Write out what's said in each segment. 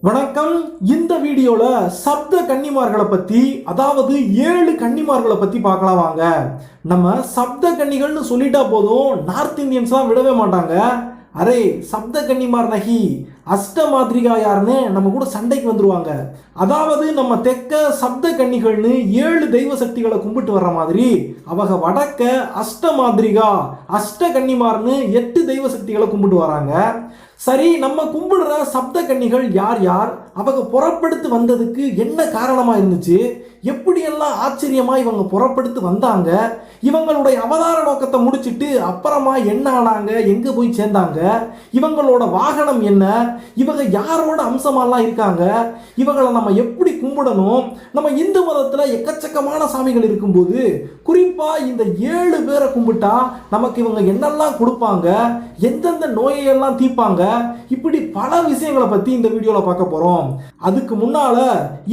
வணக்கம். இந்த வீடியோல சப்த கன்னிமார்களை பத்தி, அதாவது 7 கன்னிமார்களை பத்தி பார்க்கலாம் வாங்க. நம்ம சப்த கன்னிகள்னு சொல்லிட்டா போதும், நார்த் இந்தியன்ஸ்லாம் விடவே மாட்டாங்க. அரே சப்த கன்னிமார் நகி அஷ்ட மாதிரிகா யாருன்னு நம்ம கூட சண்டைக்கு வந்துருவாங்க. அதாவது நம்ம தெற்க சப்த கன்னிகள்னு 7 தெய்வ சக்திகளை கும்பிட்டு வர்ற மாதிரி, அவங்க வடக்க அஷ்ட மாதிரிகா அஷ்ட கன்னிமார்னு 8 தெய்வ சக்திகளை கும்பிட்டு வராங்க. சரி, நம்ம கும்பிடுற சப்த கன்னிகள் யார் யார், அவங்க புறப்படுத்து வந்ததுக்கு என்ன காரணமா இருந்துச்சு, எப்படியெல்லாம் ஆச்சரியமா இவங்க புறப்படுத்து வந்தாங்க, இவங்களுடைய அவதார நோக்கத்தை முடிச்சிட்டு அப்புறமா என்ன ஆனாங்க, எங்க போய் சேர்ந்தாங்க, இவங்களோட வாகனம் என்ன, இவங்க யாரோட அம்சமாலாம் இருக்காங்க, இவங்களை நம்ம எப்படி கும்பிடணும், நம்ம இந்து மதத்துல எக்கச்சக்கமான சாமிகள் இருக்கும்போது குறிப்பா இந்த 7 பேரை கும்பிட்டா நமக்கு இவங்க என்னெல்லாம் கொடுப்பாங்க, எந்தெந்த நோயையெல்லாம் தீர்ப்பாங்க, இப்படி பல விஷயங்களை பத்தி இந்த வீடியோல பார்க்க போறோம். அதுக்கு முன்னால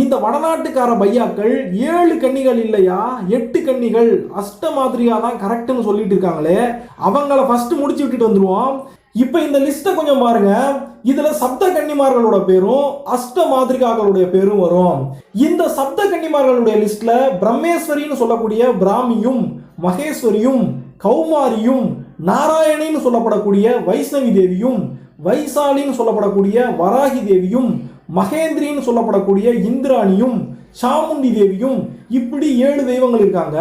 இந்த வடநாட்டுக்கார பையாக்கள் 7 கன்னிகள் இல்லையா 8 கன்னிகள் அஷ்ட மாதிரியா தான் கரெக்ட்னு சொல்லிட்டு இருக்காங்களே, அவங்கள ஃபர்ஸ்ட் முடிச்சு விட்டுட்டு வந்துருவோம். இப்ப இந்த லிஸ்ட்டை கொஞ்சம் பாருங்க. இதுல சப்த கன்னிமார்களோட பேரும் அஷ்ட மாதிரிகாக்களுடைய பேரும் வரும். இந்த சப்த கன்னிமார்களுடைய லிஸ்ட்ல பிரம்மேஸ்வரின்னு சொல்லக்கூடிய பிராமியும், மகேஸ்வரியும், கௌமாரியும், நாராயணின்னு சொல்லப்படக்கூடிய வைஷ்ணவி தேவியும், வைசாலின்னு சொல்லப்படக்கூடிய வராகி தேவியும், மகேந்திரின்னு சொல்லப்படக்கூடிய இந்திராணியும், சாமுண்டி தேவியும், இப்படி 7 தெய்வங்கள் இருக்காங்க.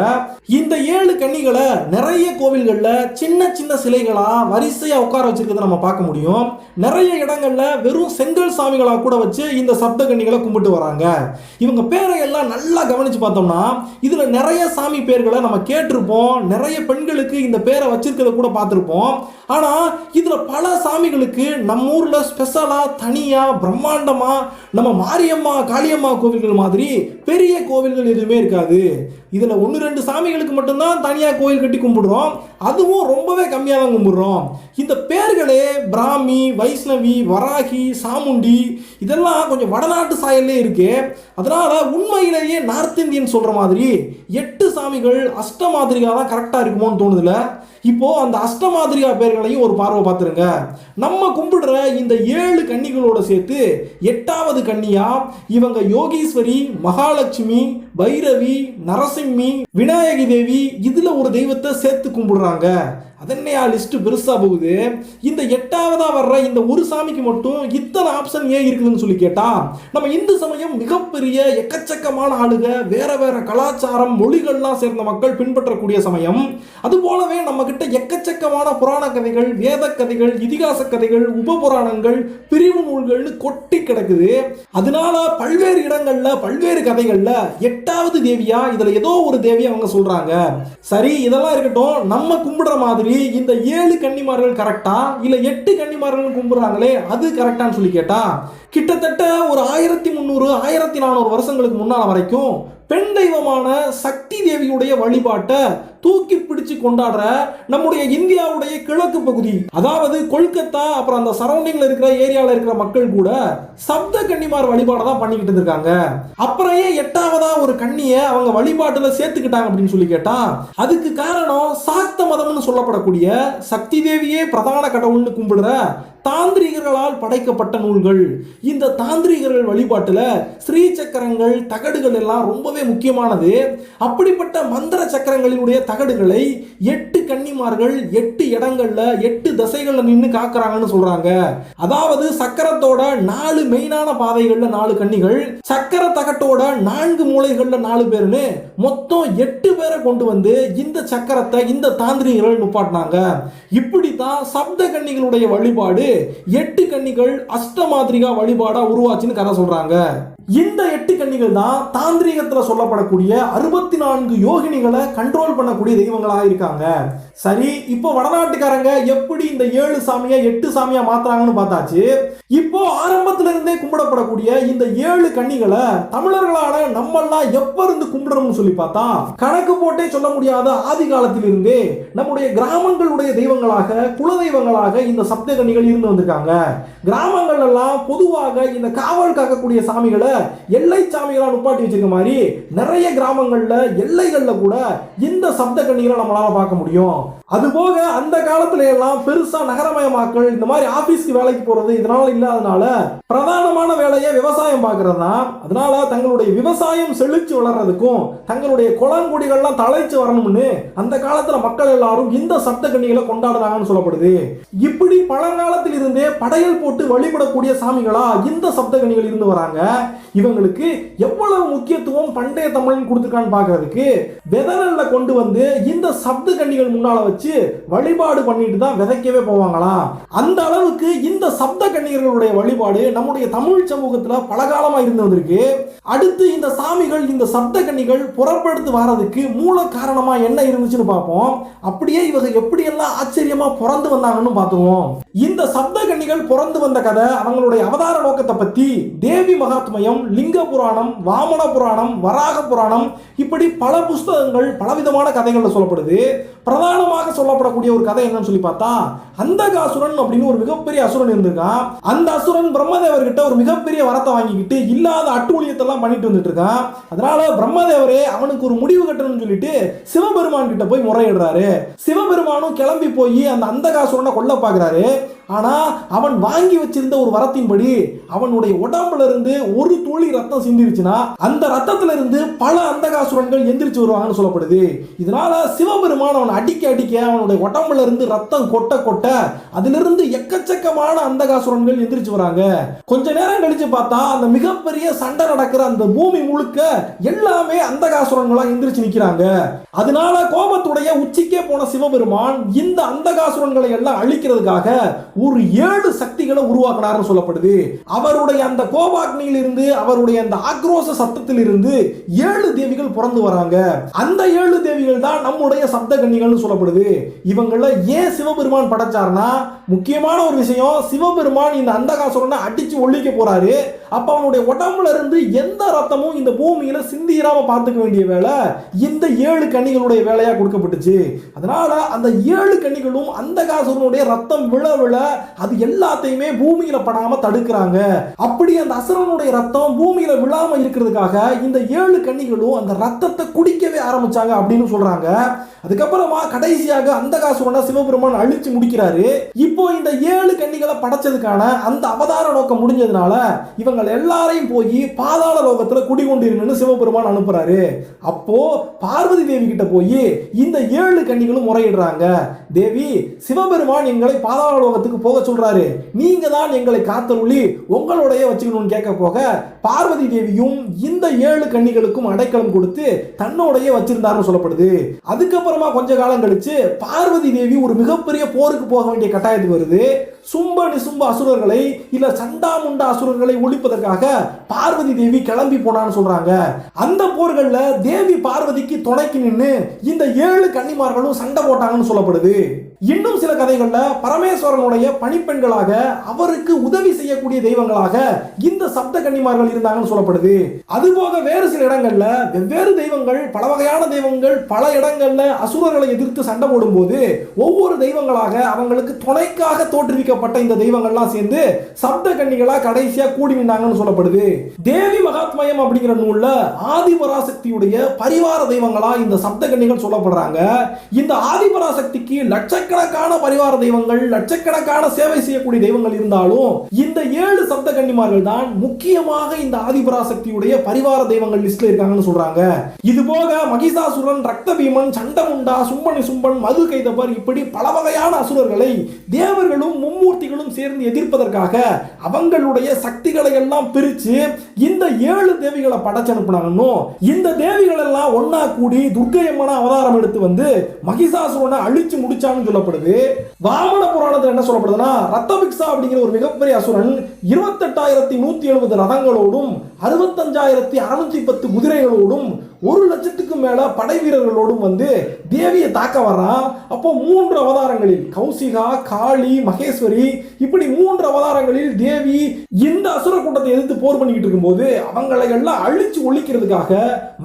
இந்த 7 கன்னிகளை நிறைய கோவில்கள்ல சின்ன சின்ன சிலைகளா வரிசையா உட்கார வச்சிருக்கிறத நம்ம பார்க்க முடியும். நிறைய இடங்கள்ல வெறும் செங்கல் சாமிகளா கூட வச்சு இந்த சப்த கன்னிகளை கும்பிட்டு வராங்க. இவங்க பேரை எல்லாம் நல்லா கவனிச்சு பார்த்தோம்னா இதுல நிறைய சாமி பேர்களை நம்ம கேட்டிருப்போம், நிறைய பெண்களுக்கு இந்த பேரை வச்சிருக்கிறத கூட பார்த்திருப்போம். ஆனா இதுல பல சாமிகளுக்கு நம்ம ஊர்ல ஸ்பெஷலா தனியா பிரம்மாண்டமா நம்ம மாரியம்மா காளியம்மா கோவில்கள் மாதிரி பெரிய கோவில்கள் எதுவுமே இருக்காது. இதுல 1-2 சாமிகளுக்கு மட்டும்தான் தனியா கோயில் கட்டி கும்பிடுறோம், அதுவும் ரொம்பவே கம்மியாக தான் கும்பிடுறோம். இந்த பேர்களே பிராமி, வைஷ்ணவி, வராகி, சாமுண்டி இதெல்லாம் கொஞ்சம் வடநாட்டு சாயல்லே இருக்கு. அதனால உண்மையிலேயே நார்த் இந்தியன் சொல்ற மாதிரி 8 சாமிகள் அஷ்ட மாதிரிகா தான் கரெக்டா இருக்குமோன்னு தோணுதுல. இப்போ அந்த அஷ்ட மாதிரிகா பேர்களையும் ஒரு பார்வை பார்த்துருங்க. நம்ம கும்பிடுற இந்த 7 கன்னிகளோட சேர்த்து 8வது கன்னியா இவங்க யோகீஸ்வரி, மகாலட்சுமி, பைரவி, நரசிம்மி, விநாயகி தேவி, இதுல ஒரு தெய்வத்தை சேர்த்து கும்பிடுறாங்க. அதன்னையா லிஸ்ட் பெருசா போகுது. இந்த 8வதா வர்ற இந்த ஒரு சாமிக்கு மட்டும் இத்தனை ஆப்ஷன் ஏன் இருக்குதுன்னு சொல்லி கேட்டா, நம்ம இந்து சமயம் மிகப்பெரிய எக்கச்சக்கமான ஆளுக, வேற வேற கலாச்சாரம் மொழிகள்லாம் சேர்ந்த மக்கள் பின்பற்றக்கூடிய சமயம். அது போலவே நம்ம கிட்ட எக்கச்சக்கமான புராண கதைகள், வேத கதைகள், இதிகாச கதைகள், உப புராணங்கள், பிரிவு நூல்கள்னு கொட்டி கிடக்குது. அதனால பல்வேறு இடங்கள்ல பல்வேறு கதைகள்ல 8வது தேவியா இதுல ஏதோ ஒரு தேவியை அவங்க சொல்றாங்க. சரி, இதெல்லாம் இருக்கட்டும். நம்ம கும்பிடுற மாதிரி இந்த 7 கன்னிமார்கள் கரெக்டா இல்ல 8 கன்னிமார்கள் கும்பிடுறாங்களே அது கரெக்டான்னு சொல்லி கேட்டா, கிட்டத்தட்ட ஒரு 1300 1400 வருஷங்களுக்கு முன்னால வரைக்கும் பெண் தெய்வமான சக்தி தேவியுடைய வழிபாட்டை தூக்கி பிடிச்சு கொண்டாடுற நம்முடைய இந்தியாவுடைய கிழக்கு பகுதி, அதாவது கொல்கத்தா அப்புறம் அந்த சரௌண்டிங்ல இருக்கிற ஏரியால இருக்கிற மக்கள் கூட சப்த கன்னிமார் வழிபாடை தான் பண்ணிக்கிட்டு இருக்காங்க. அப்புறம் ஏன் 8வதா ஒரு கன்னியை அவங்க வழிபாட்டுல சேர்த்துக்கிட்டாங்க அப்படின்னு சொல்லி கேட்டா, அதுக்கு காரணம் சாக்த மதம்னு சொல்லப்படக்கூடிய சக்தி தேவியே பிரதான கடவுள்னு கும்பிடுற தாந்திரிகர்களால் படைக்கப்பட்ட நூல்கள். இந்த தாந்திரிகர்கள் வழிபாட்டுல ஸ்ரீ சக்கரங்கள், தகடுகள் எல்லாம் ரொம்பவே முக்கியமானது. அப்படிப்பட்ட மந்திர சக்கரங்களினுடைய தகடுகளை 8 கன்னிமார்கள் 8 இடங்கள்ல 8 திசைகள்ல நின்று காக்குறாங்கன்னு சொல்றாங்க. அதாவது சக்கரத்தோட 4 மெயினான பாதைகள்ல 4 கன்னிகள், சக்கர தகட்டோட 4 மூலைகள்ல 4 பேர்னு மொத்தம் 8 பேரை கொண்டு வந்து இந்த சக்கரத்தை இந்த தாந்திரிகர்கள் நுப்பாட்டினாங்க. இப்படித்தான் சப்த கன்னிகளுடைய வழிபாடு 8 கன்னிகள் அஷ்ட மாதிரிகா வழிபாடா உருவாச்சுன்னு கதை சொல்றாங்க. இந்த 8 கன்னிகள் தான் தாந்திரீகத்துல சொல்லப்படக்கூடிய 64 யோகினிகளை கண்ட்ரோல் பண்ணக்கூடிய தெய்வங்களாக இருக்காங்க. சரி, இப்போ வடநாட்டுக்காரங்க எப்படி இந்த 7 சாமியை 8 சாமியா மாத்துறாங்கன்னு பார்த்தாச்சு. இப்போ ஆரம்பத்துல இருந்தே கும்பிடப்படக்கூடிய இந்த 7 கன்னிகளை தமிழர்களான நம்மெல்லாம் எப்ப இருந்து கும்பிடணும்னு சொல்லி பார்த்தா, கணக்கு போட்டே சொல்ல முடியாத ஆதி காலத்திலிருந்தே நம்முடைய கிராமங்களுடைய தெய்வங்களாக, குல தெய்வங்களாக இந்த சப்த கன்னிகள் இருந்து வந்திருக்காங்க. கிராமங்கள் எல்லாம் பொதுவாக இந்த காவல் காக்கக்கூடிய சாமிகளை எல்லை சாமிகளா நுப்பாட்டி வச்சிருக்க மாதிரி நிறைய கிராமங்கள்ல எல்லைகள்ல கூட இந்த சப்த கன்னிகளை நம்மளால பார்க்க முடியும். அதுபோக அந்த காலத்துல எல்லாம் பெருசா நகரமயமாக்கல் இந்த மாதிரி ஆபீஸ்க்கு வேலைக்கு போறது இதனால இல்லாதனால பிரதானமான வேலையை விவசாயம் பார்க்கறது தான். அதனால தங்களுடைய விவசாயம் செழிச்சு வளர்றதுக்கும் தங்களுடைய குளங்குடிகள்லாம் தழைச்சு வரணும்னு அந்த காலத்துல மக்கள் எல்லாரும் இந்த சப்த கன்னிகளை கொண்டாடுறாங்கன்னு சொல்லப்படுது. இப்படி பழங்காலத்தில் இருந்தே படையல் போட்டு வழிபடக்கூடிய சாமிகளா இந்த சப்த கன்னிகள் இருந்து வராங்க. இவங்களுக்கு எவ்வளவு முக்கியத்துவம் பண்டைய தமிழன் கொடுத்துருக்கான்னு பார்க்கறதுக்கு விதநெல்ல கொண்டு வந்து இந்த சப்த கன்னிகள் முன்னால வச்சு வழிபாடு பண்ணிட்டு தான் விதைக்கவே போவாங்களாம். அந்த அளவுக்கு இந்த சப்த கன்னிகளுடைய வழிபாடு நம்முடைய தமிழ் சமூகத்துல பலகாலமா இருந்து வந்திருக்கு. அடுத்து இந்த சாமிகள் இந்த சப்த கன்னிகள் புறப்படுத்து வர்றதுக்கு மூல காரணமா என்ன இருந்துச்சுன்னு பார்ப்போம். அப்படியே இவங்க எப்படியெல்லாம் ஆச்சரியமா பிறந்து வந்தாங்கன்னு பார்த்துருவோம். இந்த சப்த கன்னிகள் பிறந்து வந்த கதை அவங்களுடைய அவதார நோக்கத்தை பத்தி தேவி மகாத்மயம், லிங்க புராணம், வாமன புராணம், வராக புராணம் இப்படி பல புஸ்தகங்கள் பலவிதமான கதைகள்ல சொல்லப்படுது. பிரதானமாக சொல்லப்படக்கூடிய ஒரு கதை என்னன்னு சொல்லி பார்த்தா அந்தகாசுரன் அப்படின்னு ஒரு மிகப்பெரிய அசுரன் இருந்திருக்கான். அந்த அசுரன் பிரம்மதேவர்கிட்ட ஒரு மிகப்பெரிய வரத்தை வாங்கிக்கிட்டு இல்லாத அட்டூழியத்தெல்லாம் பண்ணிட்டு வந்துட்டு இருக்கான். அதனால பிரம்மதேவரே அவனுக்கு ஒரு முடிவு கட்டணும்னு சொல்லிட்டு சிவபெருமான் கிட்ட போய் முறையிடுறாரு. சிவபெருமானும் கிளம்பி போய் அந்த அந்தகாசுரனை கொல்ல பார்க்கிறாரு. ஆனா அவன் வாங்கி வச்சிருந்த ஒரு வரத்தின்படி அவனுடைய உடம்புல இருந்து ஒரு துளி ரத்தம் சிந்திருச்சுன்னா அந்த ரத்தத்துல இருந்து பல அந்தகாசுரன்கள் எந்திரிச்சு வருவாங்கன்னு சொல்லப்படுது. இதனால சிவபெருமான் அவன் அடிக்க அடிக்க அவனுடைய உடம்புல இருந்து ரத்தம் கொட்ட கொட்ட அதிலிருந்து எக்கச்சக்கமான அந்தகாசுரன்கள் எந்திரிச்சு வராங்க. கொஞ்ச நேரம் கழிச்சு பார்த்தா அந்த மிகப்பெரிய சண்டை நடக்கிற அந்த பூமி முழுக்க எல்லாமே அந்தகாசுரன்களா எந்திரிச்சு நிக்கிறாங்க. அதனால கோபத்துடைய உச்சிக்கே போன சிவபெருமான் இந்த அந்தகாசுரன்களை எல்லாம் அழிக்கிறதுக்காக ஒரு 7 சக்திகளை உருவாக்கினார்னு சொல்லப்படுது. அவருடைய அந்த கோபாக்னியில் இருந்து அவருடைய அந்த ஆக்ரோஷ சத்தத்தில் இருந்து 7 தேவிகள் பிறந்து வராங்க. அந்த 7 தேவிகள் தான் நம்முடைய சப்த கன்னிகள்னு சொல்லப்படுது. இவங்கள ஏன் சிவபெருமான் படைச்சார்னா முக்கியமான ஒரு விஷயம், சிவபெருமான் இந்த அந்தகாசுரனை அடிச்சு ஒழிக்க போறாரு. அப்ப அவனுடைய உடம்புல இருந்து எந்த ரத்தமும் இந்த பூமியில சிந்திராம பார்த்துக்க வேண்டிய வேலை இந்த 7 கன்னிகளுடைய வேலையா கொடுக்கப்பட்டுச்சு. அதனால அந்த 7 கன்னிகளும் அந்தகாசுரனுடைய ரத்தம் விழ விழ அது எல்லாத்தையுமே பூமியில படாம தடுக்கிறாங்க. அப்படி அந்த அசுரனுடைய ரத்தம் பூமியில விழாம இருக்கிறதுக்காக இந்த 7 கன்னிகளும் அந்த ரத்தத்தை குடிக்கவே ஆரம்பிச்சாங்க அப்படின்னு சொல்றாங்க. அதுக்கப்புறமா கடைசியாக அந்தகாசுரனை சிவபெருமான் அழிச்சு முடிக்கிறாரு. இப்போ இந்த 7 கன்னிகளை படைச்சதுக்கான அந்த அவதார நோக்கம் முடிஞ்சதுனால இவங்க எல்லாரையும் போய் பாதாள லோகத்துல குடிகொண்டிருங்கன்னு சிவபெருமான் அனுப்புறாரு. அப்போ பார்வதி தேவி கிட்ட போய் இந்த 7 கன்னிகளும் முறையிடுறாங்க. தேவி, சிவபெருமான் எங்களை பாதாள லோகத்துக்கு போக சொல்றாரு, நீங்க தான் எங்களை காத்தருளி உங்களுடைய வச்சுக்கணும்னு கேட்க போக பார்வதி தேவியும் இந்த 7 கன்னிகளுக்கும் அடைக்கலம் கொடுத்து தன்னோடைய வச்சிருந்தாருன்னு சொல்லப்படுது. அதுக்கப்புறமா கொஞ்ச காலம் கழிச்சு பார்வதி தேவி ஒரு மிகப்பெரிய போருக்கு போக வேண்டிய கட்டாயத்துக்கு வருது. சும்ப நிசும்ப அசுரர்களை இல்ல சண்டாமுண்ட அசுரர்களை ஒழிப்பதற்காக பார்வதி தேவி கிளம்பி போனான்னு சொல்றாங்க. அந்த போர்கள்ல தேவி பார்வதிக்கு துணைக்கு நின்று இந்த 7 கன்னிமார்களும் சண்டை போட்டாங்கன்னு சொல்லப்படுது. இன்னும் சில கதைகள்ல பரமேஸ்வரனுடைய பணிப்பெண்களாக அவருக்கு உதவி செய்யக்கூடிய தெய்வங்களாக இந்த சப்த கன்னிமார்கள் இருந்தாங்கன்னு சொல்லப்படுது. அதுபோக வேறு சில இடங்கள்ல வெவ்வேறு தெய்வங்கள், பல வகையான தெய்வங்கள் பல இடங்கள்ல அசுரர்களை எதிர்த்து சண்டை போடும் போது ஒவ்வொரு தெய்வங்களாக அவங்களுக்கு துணைக்காக தோற்றுவிக்கப்பட்ட இந்த தெய்வங்கள்லாம் சேர்ந்து சப்த கன்னிகளா கடைசியா கூடி நின்றாங்கன்னு சொல்லப்படுது. தேவி மகாத்மயம் அப்படிங்கிற நூல்ல ஆதிபராசக்தியுடைய பரிவார தெய்வங்களா இந்த சப்த கன்னிகள் சொல்லப்படுறாங்க. இந்த ஆதிபராசக்திக்கு லட்சக்கணக்கான பரிவார தெய்வங்கள், லட்சக்கணக்கான சேவை செய்யக்கூடிய தெய்வங்கள் இருந்தாலும் இந்த 7 சப்த கன்னிமார்கள் தான் முக்கியமாக இந்த ஆதிபராசக்தியுடைய பரிவார தெய்வங்கள் லிஸ்ட்ல இருக்காங்கன்னு சொல்றாங்க. இது போக மகிஷாசுரன், ரக்தபீமன், சண்டமுண்டா, சும்பனி சும்பன், மது கைதபர் இப்படி பல வகையான அசுரர்களை தேவர்களும் மும்மூர்த்திகளும் சேர்ந்து எதிர்ப்பதற்காக அவங்களுடைய சக்திகளை எல்லாம் பிரிச்சு இந்த 7 தேவிகளை படைச்சு அனுப்புனாங்கன்னு இந்த தேவிகள் எல்லாம் ஒன்னா கூடி துர்க்கை அம்மனா அவதாரம் எடுத்து வந்து மகிஷாசுரனை அழிச்சு முடிச்சான்னு சொல்லப்படுது. வாமன புராணத்தில் என்ன சொல்லப்படுதுன்னா ரத்தபிக்ஷா அப்படிங்கிற ஒரு மிகப்பெரிய அசுரன் 28,170 ரதங்களோடும் 65,610 குதிரைகளோடும் 1,00,000க்கும் மேல படை வீரர்களோடும் வந்து தேவியை தாக்க வர்றான். அப்போ 3 அவதாரங்களில் கௌசிகா, காளி, மகேஸ்வரி இப்படி 3 அவதாரங்களில் தேவி இந்த அசுர கூட்டத்தை எதிர்த்து போர் பண்ணிக்கிட்டு இருக்கும்போது அவங்களை எல்லாம் அழிச்சு ஒழிக்கிறதுக்காக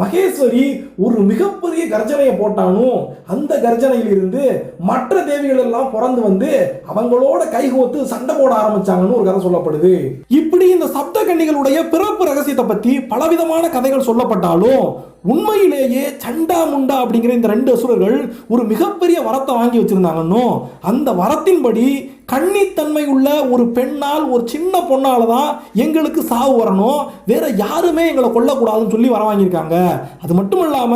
மகேஸ்வரி ஒரு மிகப்பெரிய கர்ஜனையை போட்டானும் அந்த கர்ஜனையில் இருந்து மற்ற தேவிகள் எல்லாம் பிறந்து வந்து அவங்களோட கைகோத்து சண்டை போட ஆரம்பிச்சாங்கன்னு ஒரு கதை சொல்லப்படுது. இப்படி இந்த சப்த கன்னிகளுடைய பிறப்பு ரகசியத்தை பத்தி பலவிதமான கதைகள் சொல்லப்பட்டாலும் உண்மையிலேயே சண்டா முண்டா அப்படிங்கிற இந்த 2 அசுரர்கள் ஒரு மிகப்பெரிய வரத்தை வாங்கி வச்சிருந்தாங்கன்னு, அந்த வரத்தின்படி கன்னித்தன்மை உள்ள ஒரு பெண்ணால், ஒரு சின்ன பொண்ணால தான் எங்களுக்கு சாவு வரணும், வேற யாருமே எங்களை கொல்லக்கூடாதுன்னு சொல்லி வர வாங்கியிருக்காங்க. அது மட்டும் இல்லாம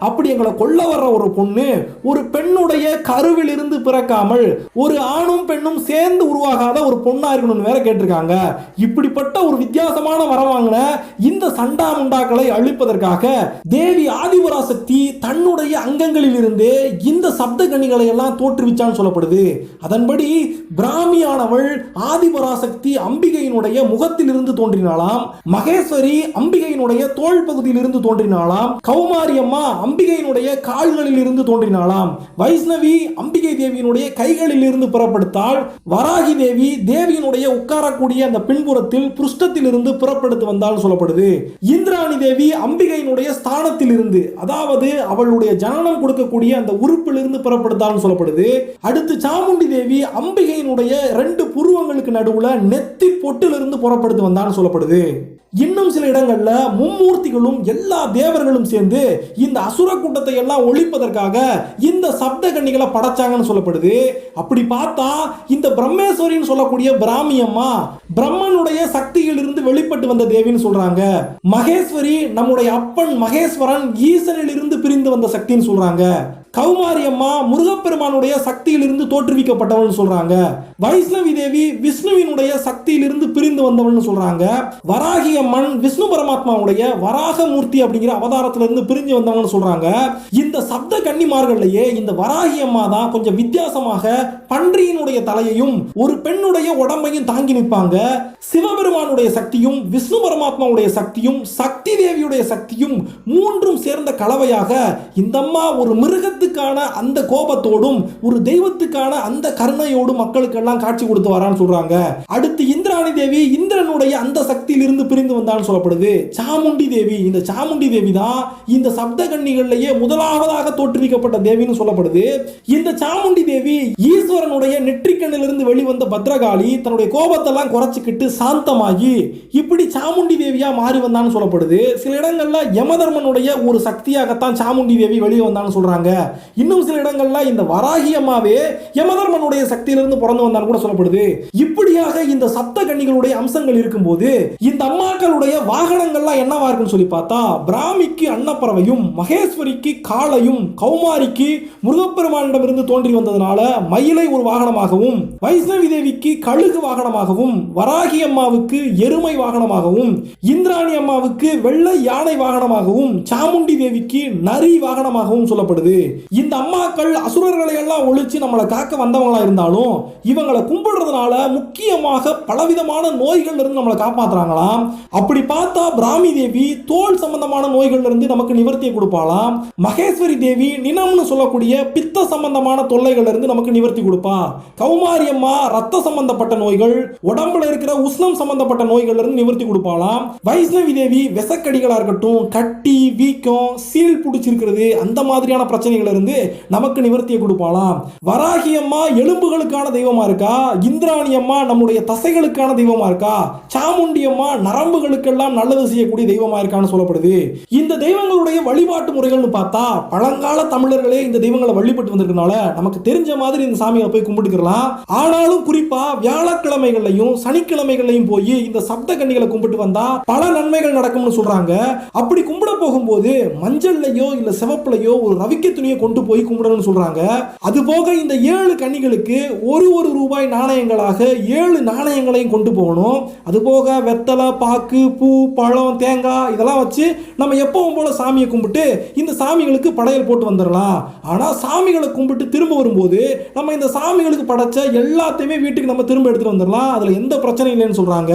அப்படி எங்களை கொல்ல வர்ற ஒரு பொண்ணு ஒரு பெண்ணுடைய கருவில் இருந்து பிறக்காமல் ஒரு ஆணும் பெண்ணும் சேர்ந்து உருவாகாத ஒரு பொண்ணா இருக்கணும்னு வேற கேட்டிருக்காங்க. இப்படிப்பட்ட ஒரு வித்தியாசமான வரம் வாங்கின இந்த சண்டா முண்டாக்களை அழிப்பதற்காக தேவி ஆதிபராசக்தி தன்னுடைய அங்கங்களில் இருந்து இந்த சப்த கன்னிகளை எல்லாம் தோற்றுவிச்சான்னு சொல்லப்படுது. அதன்படி பிராமியானவள் ஆதிபராசக்தி அம்பிகையினுடைய முகத்திலிருந்து தோன்றினாலாம், மகேஸ்வரி அம்பிகையினுடைய தோள் பகுதியிலிருந்து தோன்றினாலாம், கௌமாரி அம்மா அம்பிகையினுடைய கால்களில் இருந்து தோன்றினாலாம், வைஷ்ணவி அம்பிகை தேவியினுடைய கைகளில் இருந்து புறப்படுத்தாள், வராகி தேவி தேவியினுடைய உட்காரக்கூடிய அந்த பின்புறத்தில் புருஷ்டத்தில் இருந்து புறப்படுத்து வந்தால் சொல்லப்படுது. இந்திராணி தேவி அம்பிகையினுடைய ஸ்தானத்தில் இருந்து, அதாவது அவளுடைய ஜனனம் கொடுக்கக்கூடிய அந்த உறுப்பிலிருந்து புறப்படுத்தால் சொல்லப்படுது. அடுத்து சாமுண்டி தேவி அம்பிகையினுடைய 2 புருவங்களுக்கு நடுவுல நெத்தி பொட்டிலிருந்து புறப்படுத்து வந்தான்னு சொல்லப்படுது. இன்னும் சில இடங்கள்ல மும்மூர்த்திகளும் எல்லா தேவர்களும் சேர்ந்து இந்த அசுர கூட்டத்தை எல்லாம் ஒழிப்பதற்காக இந்த சப்த கன்னிகளை படைச்சாங்கன்னு சொல்லப்படுது. அப்படி பார்த்தா இந்த பிரம்மேஸ்வரின்னு சொல்லக்கூடிய பிராமி அம்மா பிரம்மனுடைய சக்தியில் இருந்து வெளிப்பட்டு வந்த தேவின்னு சொல்றாங்க. மகேஸ்வரி நம்முடைய அப்பன் மகேஸ்வரன் ஈசனில் இருந்து பிரிந்து வந்த சக்தின்னு சொல்றாங்க. கௌமாரி அம்மா முருகப்பெருமானுடைய சக்தியில் இருந்து தோற்றுவிக்கப்பட்டவள் சொல்றாங்க. வைஷ்ணவி தேவி விஷ்ணுவினுடைய சக்தியில் இருந்து பிரிந்து வந்தவள் சொல்றாங்க. வராகி அம்மன் விஷ்ணு பரமாத்மாவுடைய வராக மூர்த்தி அப்படிங்கிற அவதாரத்திலிருந்து பிரிஞ்சு வந்தவங்க சொல்றாங்க. இந்த சப்த கன்னிமார்கள்லயே இந்த வராகி அம்மா தான் கொஞ்சம் வித்தியாசமாக பன்றியினுடைய தலையையும் ஒரு பெண்ணுடைய உடம்பையும் தாங்கி நிற்பாங்க. சிவபெருமானுடைய சக்தியும் விஷ்ணு பரமாத்மாவுடைய சக்தியும் சக்தி தேவியுடைய சக்தியும் மூன்றும் சேர்ந்த கலவையாக இந்த அம்மா ஒரு மிருகத்துக்கான அந்த கோபத்தோடும் ஒரு தெய்வத்துக்கான அந்த கருணையோடும் மக்களுக்கெல்லாம் காட்சி கொடுத்து வரான்னு சொல்றாங்க. அடுத்து இந்திராணி தேவி இந்திரனுடைய அந்த சக்தியில் இருந்து பிரிந்து வந்தான்னு சொல்லப்படுது. சாமுண்டி தேவி, இந்த சாமுண்டி தேவி தான் இந்த சப்த கன்னிகளிலேயே முதலாவதாக தோற்றுவிக்கப்பட்ட தேவின்னு சொல்லப்படுது. இந்த சாமுண்டி தேவி ஈஸ்வரனுடைய நெற்றிக்கண்ணிலிருந்து வெளிவந்த பத்ரகாளி தன்னுடைய கோபத்தெல்லாம் குறைச்சிக்கிட்டு சாந்தமாகி இப்படி சாமுண்டி தேவியா மாறி வந்தான்னு சொல்லப்படுது. சில இடங்கள்ல யமதர்மனுடைய ஒரு சக்தியாகத்தான் சாமுண்டி தேவி வெளியே வந்தான்னு சொல்றாங்க. இன்னும் சில இடங்கள்ல இந்த வராகி அம்மாவே யமதர்மனுடைய சக்தியிலிருந்து பிறந்து வந்தான்னு கூட சொல்லப்படுது. இப்படியாக இந்த சப்த கன்னிகளுடைய அம்சங்கள் இருக்கும்போது இந்த அம்மாக்களுடைய வாகனங்கள்லாம் என்னவா இருக்குன்னு சொல்லி பார்த்தா, பிராமிக்கு அன்னப்பறவையும் மகேஸ்வரிக்கு காளையும் கௌமாரிக்கு முருகப்பெருமானிடமிருந்து தோன்றி வந்ததனால மயிலை ஒரு வாகனமாகவும், வைஷ்ணவி தேவிக்கு கழுகு வாகனமாகவும், வராகி அம்மாவுக்கு எருமை வாகனமாகவும், இந்திராணி அம்மாவுக்கு வெள்ளை யானை வாகனமாகவும், சாமுண்டி தேவிக்கு நரி வாகனமாகவும் சொல்லப்படுது. இந்த அம்மாக்கள் அசுரர்களை எல்லாம் ஒழிச்சு நம்மளை காக்க வந்தவங்களா இருந்தாலும் இவங்களை கும்பிடுறதுனால முக்கியமாக பலவிதமான நோய்கள் இருந்து நம்மளை காப்பாத்துறாங்களாம். அப்படி பார்த்தா பிராமி தேவி தோல் சம்பந்தமான நோய்கள் இருந்து நமக்கு நிவர்த்தியை கொடுப்பாளாம். மகேஸ்வரி தேவி நினம்னு சொல்லக்கூடிய பித்த சம்பந்தமான தொல்லைகள் இருந்து நமக்கு நிவர்த்தி கொடுப்பா. கௌமாரி அம்மா ரத்த சம்பந்தப்பட்ட நோய்கள், உடம்புல இருக்கிற உஷ்ணம் சம்பந்தப்பட்ட நோய்கள் இருந்து நிவர்த்தி கொடுப்பாளாம். வைஷ்ணவி தேவி விசக்கடிகளா இருக்கட்டும், கட்டி வீக்கம் சீல் பிடிச்சிருக்கிறது அந்த மாதிரியான பிரச்சனைகள் இருந்து நமக்கு நிவர்த்தியை கொடுப்பாளாம். வராகி அம்மா எலும்புகளுக்கான தெய்வமா இருக்கா, இந்திராணி அம்மா நம்முடைய தசைகளுக்கான தெய்வமா இருக்கா, சாமுண்டி அம்மா நரம்புகளுக்கெல்லாம் நல்லது செய்யக்கூடிய தெய்வமா இருக்கான்னு சொல்லப்படுது. இந்த தெய்வங்களுடைய வழிபாட்டு முறைகள்னு பார்த்தா பழங்கால தமிழர்களே இந்த தெய்வங்களை வழிபட்டு வந்திருக்கனால நமக்கு தெரிஞ்ச மாதிரி இந்த சாமியை போய் கும்பிட்டுக்கலாம். ஆனாலும் குறிப்பா வியாழக்கிழமைகளையும் சனிக்கிழமைகளையும் போய் இந்த சப்த கன்னிகளை கும்பிட்டு வந்தா பல நன்மைகள் நடக்கும்னு சொல்றாங்க. அப்படி கும்பிட போகும்போது மஞ்சள்லையோ இல்ல சிவப்புலையோ ஒரு ரவிக்க துணியை கொண்டு போய் கும்பிடணும்னு சொல்றாங்க. அது போக இந்த 7 கன்னிகளுக்கு ஒரு ரூபாய் நாணயங்களாக 7 நாணயங்களையும் கொண்டு போகணும். அது போக வெத்தலை, பாக்கு, பூ, பழம், தேங்காய் இதெல்லாம் வச்சு நம்ம எப்பவும் போல சாமியை கும்பிட்டு இந்த சாமிகளுக்கு படையல் போட்டு வந்துடலாம். ஆனா சாமிகளை கும்பிட்டு திரும்ப வரும்போது நம்ம இந்த சாமிகளுக்கு படைச்ச எல்லாத்தையுமே வீட்டுக்கு நம்ம திரும்ப எடுத்துட்டு வந்துடலாம், அதுல எந்த பிரச்சனையும் இல்லைன்னு சொல்றாங்க.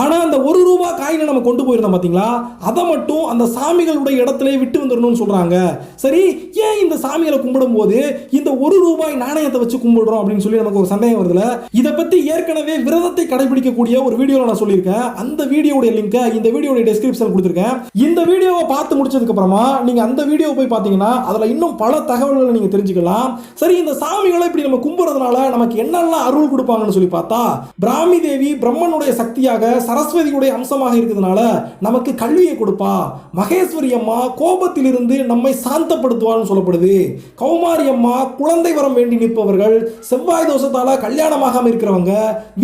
ஆனா அந்த 1 ரூபாய் காயினை நம்ம கொண்டு போயிருந்தோம் பாத்தீங்களா, அதை மட்டும் அந்த சாமிகளுடைய இடத்துல விட்டு வந்துடணும்னு சொல்றாங்க. சரி, ஏன் இந்த சாமிகளை கும்பிடும் போது இந்த 1 ரூபாய் நாணயத்தை வச்சு கும்பிடுறோம் அப்படின்னு சொல்லி நமக்கு ஒரு சந்தேகம் வருதுல. இதை பத்தி ஏற்கனவே விரதத்தை கடைபிடிக்கக்கூடிய ஒரு வீடியோல நான் சொல்லியிருக்கேன். அந்த வீடியோட லிங்கை இந்த வீடியோட டிஸ்கிரிப்ஷன் கொடுத்திருக்கேன். இந்த வீடியோவை பார்த்து முடிச்சதுக்கு அப்புறமா நீங்க அந்த வீடியோ போய் பார்த்தீங்கன்னா அதுல இன்னும் பல தகவல்களை நீங்க தெரிஞ்சுக்கலாம். சரி, இந்த சாமிகளை இப்படி நம்ம கும்பிடுறதுனால நமக்கு என்னெல்லாம் அருள் கொடுப்பாங்கன்னு சொல்லி பார்த்தா, பிராமி தேவி பிரம்மனுடைய சக்தியாக சரஸ்வதியுடைய அம்சமாக இருக்கிறதுனால நமக்கு கல்வியை கொடுப்பா. மகேஸ்வரி அம்மா கோபத்திலிருந்து நம்மை சாந்தப்படுத்துவான்னு சொல்லப்படுது. கௌமாரி அம்மா குழந்தை வரம் வேண்டி நிற்பவர்கள், செவ்வாய் தோஷத்தால கல்யாணமாகாம இருக்கிறவங்க,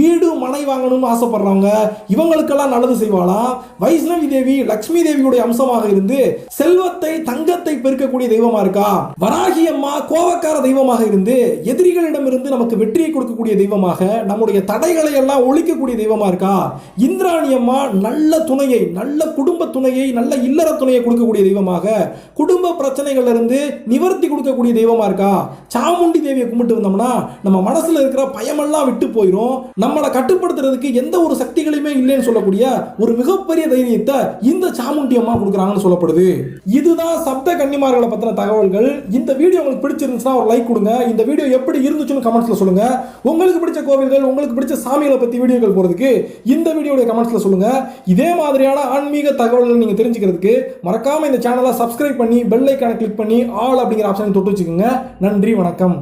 வீடு மனை வாங்கணும்னு ஆசைப்படுறவங்க, இவங்களுக்கெல்லாம் நல்லது செய்வாளாம். வைஷ்ணவி தேவி லட்சுமி தேவியுடைய அம்சமாக இருந்து செல்வத்தை தங்கத்தை பெருக்கக்கூடிய தெய்வமா இருக்கா. வராகி அம்மா கோபக்கார தெய்வமாக இருந்து எதிரிகளிடம் இருந்து நமக்கு வெற்றியை கொடுக்கக்கூடிய தெய்வமாக, நம்முடைய தடைகளை எல்லாம் ஒழிக்கக்கூடிய தெய்வமா இருக்கா. இந்திராணி அம்மா நல்ல துணையை, நல்ல குடும்ப துணையை, நல்ல இல்லற துணையை கொடுக்கக்கூடிய தெய்வமாக, குடும்ப பிரச்சனைகள்ல இருந்து நிவர்த்தி கொடுக்கக்கூடிய தெய்வமா இருக்கா. சாமுண்டி தேவியை கும்பிட்டு வந்தோம்னா நம்ம மனசுல இருக்கிற பயமெல்லாம் விட்டு போயிடும். நம்மளை கட்டுப்படுத்துறதுக்கு எந்த ஒரு சக்திகளுமே இல்லைன்னு சொல்லக்கூடிய ஒரு மிகப்பெரிய தைரியத்தை இந்த சாமுண்டி அம்மா கொடுக்குறாங்கன்னு சொல்லப்படுது. இதுதான் சப்த கன்னிமார்களை பத்தின தகவல்கள். இந்த வீடியோ உங்களுக்கு பிடிச்சிருந்துச்சுன்னா ஒரு லைக் கொடுங்க. இந்த வீடியோ எப்படி இருந்துச்சுன்னு கமெண்ட்ஸ்ல சொல்லுங்க. உங்களுக்கு பிடிச்ச கோவில்கள், உங்களுக்கு பிடிச்ச சாமிகளை பத்தி வீடியோக்கள் போறதுக்கு இந்த வீடியோட கமெண்ட்ஸ்ல சொல்லுங்க. இதே மாதிரியான ஆன்மீக தகவல்கள் நீங்க தெரிஞ்சுக்கிறதுக்கு மறக்காம இந்த சேனலை சப்ஸ்கிரைப் பண்ணி பெல் ஐகானை கிளிக் பண்ணி ஆல் அப்படிங்கிற ஆப்ஷனை தொட்டு வச்சுக்கோங்க. நன்றி, வணக்கம்.